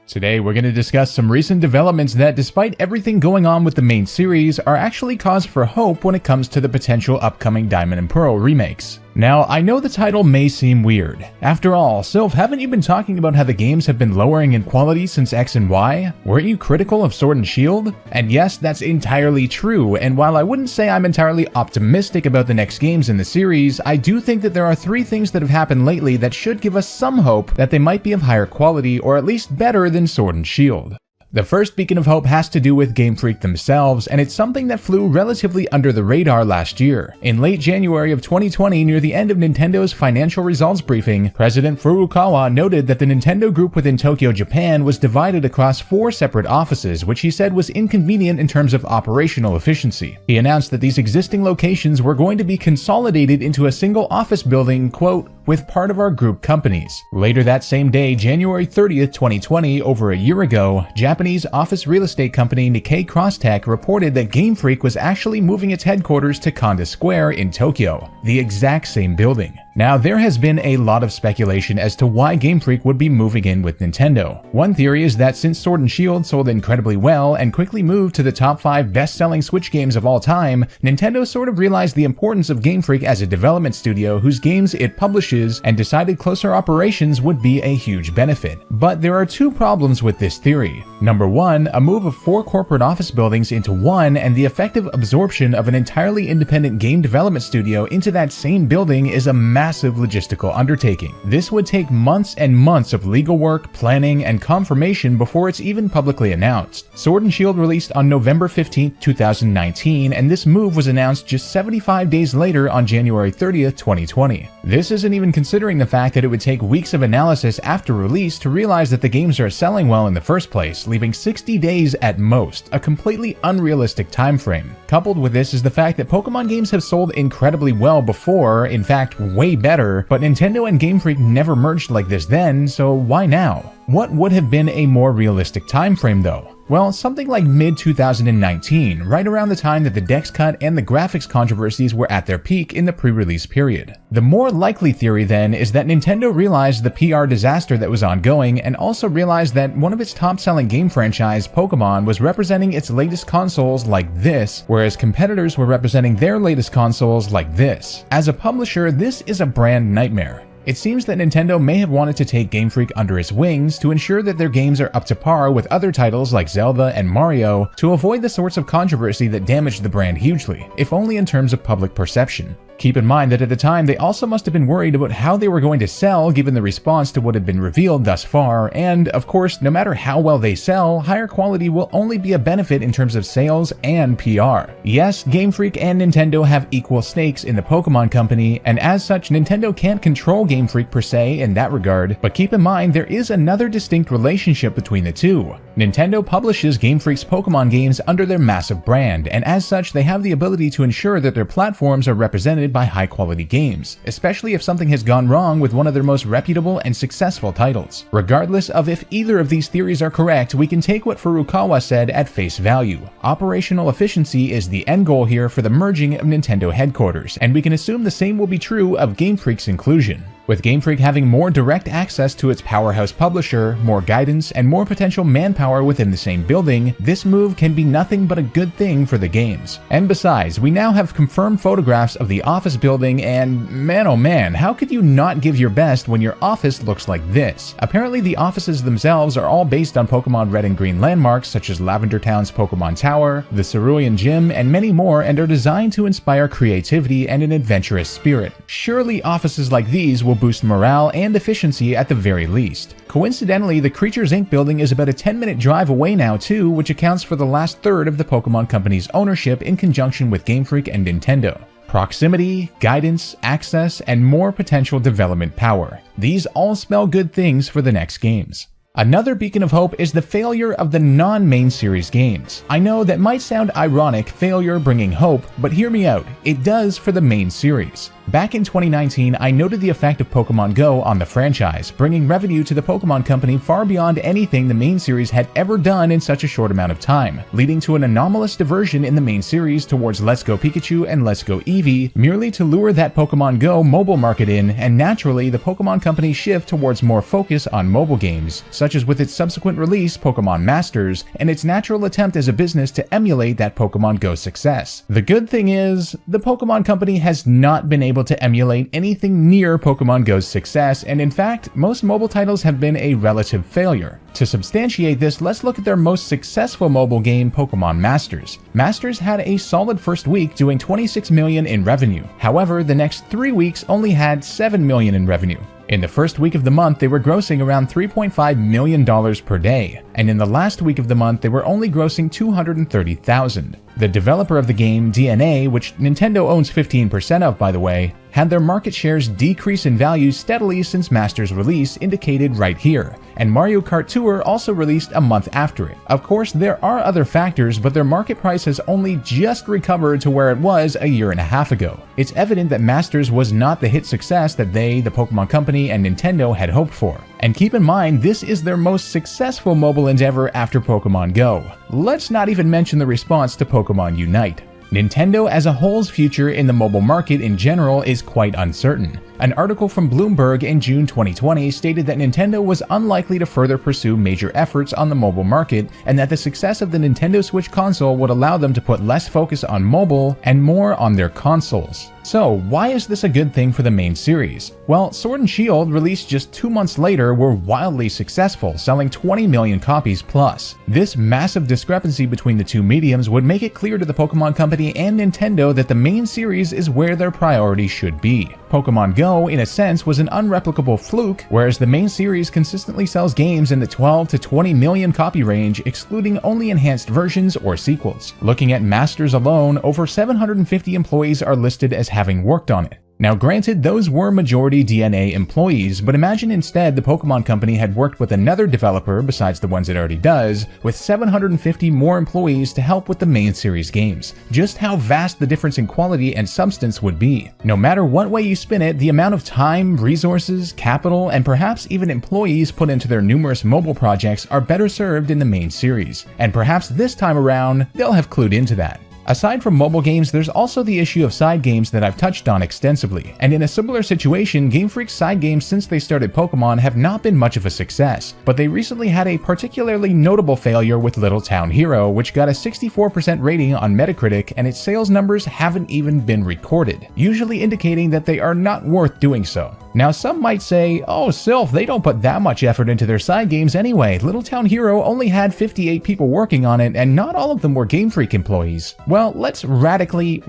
Today we're going to discuss some recent developments that, despite everything going on with the main series, are actually cause for hope when it comes to the potential upcoming Diamond and Pearl remakes. Now, I know the title may seem weird. After all, Sylph, haven't you been talking about how the games have been lowering in quality since X and Y? Weren't you critical of Sword and Shield? And yes, that's entirely true, and while I wouldn't say I'm entirely optimistic about the next games in the series, I do think that there are three things that have happened lately that should give us some hope that they might be of higher quality or at least better than Sword and Shield. The first beacon of hope has to do with GameFreak themselves, and it's something that flew relatively under the radar last year. In late January of 2020, near the end of Nintendo's financial results briefing, President Furukawa noted that the Nintendo group within Tokyo, Japan was divided across 4 separate offices, which he said was inconvenient in terms of operational efficiency. He announced that these existing locations were going to be consolidated into a single office building, quote, with part of our group companies. Later that same day, January 30th, 2020, over a year ago, Japanese office real estate company Nikkei Crosstech reported that GameFreak was actually moving its headquarters to Konda Square in Tokyo, the exact same building. Now, there has been a lot of speculation as to why GameFreak would be moving in with Nintendo. One theory is that since Sword and Shield sold incredibly well and quickly moved to the top 5 best-selling Switch games of all time, Nintendo sort of realized the importance of GameFreak as a development studio whose games it publishes and decided closer operations would be a huge benefit. But there are 2 problems with this theory. Number 1, a move of 4 corporate office buildings into one and the effective absorption of an entirely independent game development studio into that same building is a massive logistical undertaking. This would take months and months of legal work, planning, and confirmation before it's even publicly announced. Sword and Shield released on November 15, 2019, and this move was announced just 75 days later on January 30th, 2020. This isn't even considering the fact that it would take weeks of analysis after release to realize that the games are selling well in the first place, leaving 60 days at most, a completely unrealistic time frame. Coupled with this is the fact that Pokemon games have sold incredibly well before, in fact way better, but Nintendo and GameFreak never merged like this then, so why now? What would have been a more realistic time frame though? Well, something like mid-2019, right around the time that the Dex cut and the graphics controversies were at their peak in the pre-release period. The more likely theory then is that Nintendo realized the PR disaster that was ongoing and also realized that one of its top-selling game franchise, Pokemon, was representing its latest consoles like this, whereas competitors were representing their latest consoles like this. As a publisher, this is a brand nightmare. It seems that Nintendo may have wanted to take GameFreak under its wings to ensure that their games are up to par with other titles like Zelda and Mario to avoid the sorts of controversy that damaged the brand hugely, if only in terms of public perception. Keep in mind that at the time they also must have been worried about how they were going to sell given the response to what had been revealed thus far, and of course, no matter how well they sell, higher quality will only be a benefit in terms of sales and PR. Yes, GameFreak and Nintendo have equal stakes in the Pokemon company, and as such Nintendo can't control GameFreak per se in that regard, but keep in mind there is another distinct relationship between the two. Nintendo publishes GameFreak's Pokemon games under their massive brand, and as such they have the ability to ensure that their platforms are represented by high-quality games, especially if something has gone wrong with one of their most reputable and successful titles. Regardless of if either of these theories are correct, we can take what Furukawa said at face value. Operational efficiency is the end goal here for the merging of Nintendo headquarters, and we can assume the same will be true of GameFreak's inclusion. With GameFreak having more direct access to its powerhouse publisher, more guidance, and more potential manpower within the same building, this move can be nothing but a good thing for the games. And besides, we now have confirmed photographs of the office building, and man oh man, how could you not give your best when your office looks like this? Apparently the offices themselves are all based on Pokemon Red and Green landmarks such as Lavender Town's Pokemon Tower, the Cerulean Gym, and many more, and are designed to inspire creativity and an adventurous spirit. Surely offices like these will boost morale and efficiency at the very least. Coincidentally, the Creatures Inc. building is about a 10-minute drive away now too, which accounts for the last third of the Pokemon Company's ownership in conjunction with GameFreak and Nintendo. Proximity, guidance, access, and more potential development power. These all spell good things for the next games. Another beacon of hope is the failure of the non-main series games. I know that might sound ironic, failure bringing hope, but hear me out, it does for the main series. Back in 2019, I noted the effect of Pokemon Go on the franchise, bringing revenue to the Pokemon Company far beyond anything the main series had ever done in such a short amount of time, leading to an anomalous diversion in the main series towards Let's Go Pikachu and Let's Go Eevee, merely to lure that Pokemon Go mobile market in, and naturally the Pokemon Company shift towards more focus on mobile games, such as with its subsequent release, Pokemon Masters, and its natural attempt as a business to emulate that Pokemon Go success. The good thing is, the Pokemon Company has not been able to emulate anything near Pokemon Go's success, and in fact, most mobile titles have been a relative failure. To substantiate this, let's look at their most successful mobile game, Pokemon Masters. Masters had a solid first week, doing $26 million in revenue. However, the next 3 weeks only had $7 million in revenue. In the first week of the month, they were grossing around $3.5 million per day, and in the last week of the month, they were only grossing $230,000. The developer of the game, DNA, which Nintendo owns 15% of by the way, had their market shares decrease in value steadily since Masters' release, indicated right here, and Mario Kart Tour also released a month after it. Of course, there are other factors, but their market price has only just recovered to where it was a year and a half ago. It's evident that Masters was not the hit success that they, the Pokemon Company, and Nintendo had hoped for. And keep in mind, this is their most successful mobile endeavor after Pokemon Go. Let's not even mention the response to Pokemon Unite. Nintendo as a whole's future in the mobile market in general is quite uncertain. An article from Bloomberg in June 2020 stated that Nintendo was unlikely to further pursue major efforts on the mobile market, and that the success of the Nintendo Switch console would allow them to put less focus on mobile and more on their consoles. So, why is this a good thing for the main series? Well, Sword and Shield, released just 2 months later, were wildly successful, selling 20 million copies plus. This massive discrepancy between the two mediums would make it clear to the Pokemon Company and Nintendo that the main series is where their priority should be. Pokemon Go, in a sense, was an unreplicable fluke, whereas the main series consistently sells games in the 12 to 20 million copy range, excluding only enhanced versions or sequels. Looking at Masters alone, over 750 employees are listed as having worked on it. Now granted, those were majority DNA employees, but imagine instead the Pokemon Company had worked with another developer besides the ones it already does, with 750 more employees to help with the main series games. Just how vast the difference in quality and substance would be. No matter what way you spin it, the amount of time, resources, capital, and perhaps even employees put into their numerous mobile projects are better served in the main series. And perhaps this time around, they'll have clued into that. Aside from mobile games, there's also the issue of side games that I've touched on extensively, and in a similar situation, GameFreak's side games since they started Pokemon have not been much of a success, but they recently had a particularly notable failure with Little Town Hero, which got a 64% rating on Metacritic, and its sales numbers haven't even been recorded, usually indicating that they are not worth doing so. Now some might say, oh Sylph, they don't put that much effort into their side games anyway. Little Town Hero only had 58 people working on it, and not all of them were GameFreak employees. Well, let's radically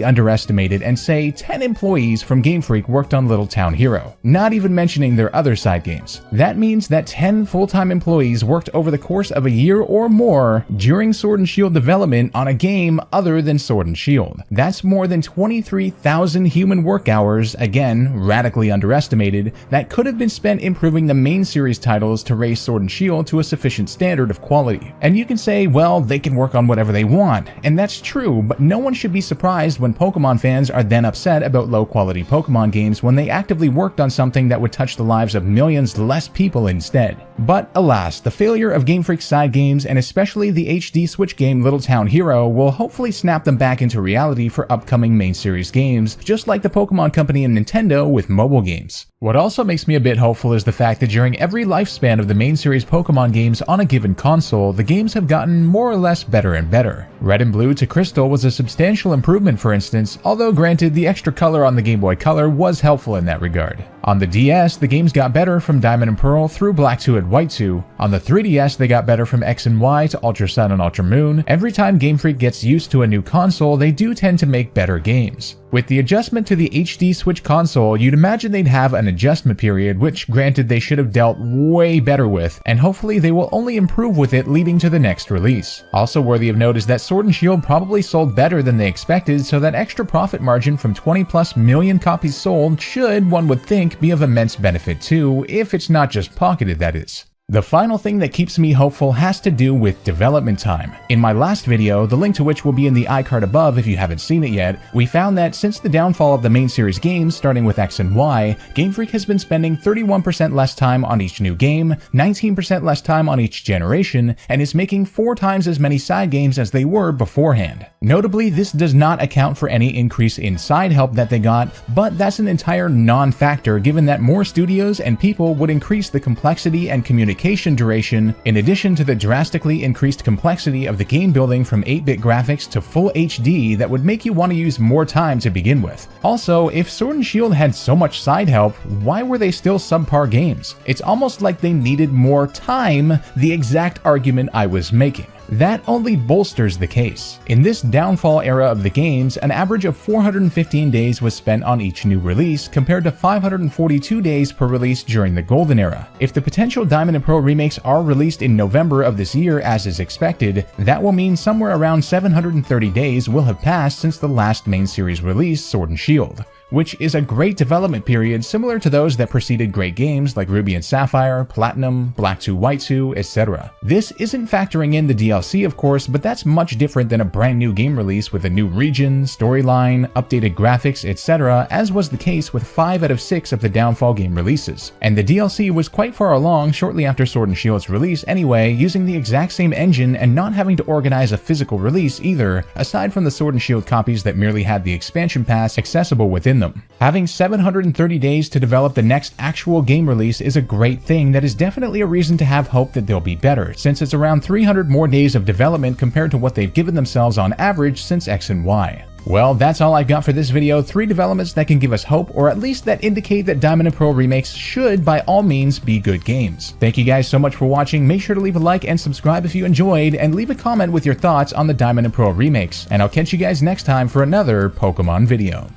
underestimate it and say 10 employees from GameFreak worked on Little Town Hero, not even mentioning their other side games. That means that 10 full-time employees worked over the course of a year or more during Sword and Shield development on a game other than Sword and Shield. That's more than 23,000 human work hours, again, radically underestimated, that could have been spent improving the main series titles to raise Sword and Shield to a sufficient standard of quality. And you can say, well, they can work on whatever they want, and that's true, but no one should be surprised when Pokemon fans are then upset about low-quality Pokemon games when they actively worked on something that would touch the lives of millions less people instead. But alas, the failure of GameFreak's side games, and especially the HD Switch game Little Town Hero, will hopefully snap them back into reality for upcoming main series games, just like the Pokemon Company and Nintendo with mobile games. What also makes me a bit hopeful is the fact that during every lifespan of the main series Pokemon games on a given console, the games have gotten more or less better and better. Red and Blue to Crystal was a substantial improvement, for instance, although granted the extra color on the Game Boy Color was helpful in that regard. On the DS, the games got better from Diamond and Pearl through Black 2 and White 2. On the 3DS, they got better from X and Y to Ultra Sun and Ultra Moon. Every time Game Freak gets used to a new console, they do tend to make better games. With the adjustment to the HD Switch console, you'd imagine they'd have an adjustment period, which granted they should have dealt way better with, and hopefully they will only improve with it leading to the next release. Also worthy of note is that Sword and Shield probably sold better than they expected, so that extra profit margin from 20+ million copies sold should, one would think, be of immense benefit too, if it's not just pocketed, that is. The final thing that keeps me hopeful has to do with development time. In my last video, the link to which will be in the iCard above if you haven't seen it yet, we found that since the downfall of the main series games, starting with X and Y, GameFreak has been spending 31% less time on each new game, 19% less time on each generation, and is making 4 times as many side games as they were beforehand. Notably, this does not account for any increase in side help that they got, but that's an entire non-factor given that more studios and people would increase the complexity and communication duration, in addition to the drastically increased complexity of the game building from 8-bit graphics to full HD that would make you want to use more time to begin with. Also, if Sword and Shield had so much side help, why were they still subpar games? It's almost like they needed more time, the exact argument I was making. That only bolsters the case. In this downfall era of the games, an average of 415 days was spent on each new release, compared to 542 days per release during the Golden Era. If the potential Diamond and Pearl remakes are released in November of this year as is expected, that will mean somewhere around 730 days will have passed since the last main series release, Sword and Shield, which is a great development period similar to those that preceded great games like Ruby and Sapphire, Platinum, Black 2 White 2, etc. This isn't factoring in the DLC of course, but that's much different than a brand new game release with a new region, storyline, updated graphics, etc., as was the case with 5 out of 6 of the downfall game releases. And the DLC was quite far along shortly after Sword and Shield's release anyway, using the exact same engine and not having to organize a physical release either, aside from the Sword and Shield copies that merely had the expansion pass accessible within them. Having 730 days to develop the next actual game release is a great thing that is definitely a reason to have hope that they'll be better, since it's around 300 more days of development compared to what they've given themselves on average since X and Y. Well, that's all I've got for this video. 3 developments that can give us hope, or at least that indicate that Diamond and Pearl remakes should, by all means, be good games. Thank you guys so much for watching. Make sure to leave a like and subscribe if you enjoyed, and leave a comment with your thoughts on the Diamond and Pearl remakes. And I'll catch you guys next time for another Pokemon video.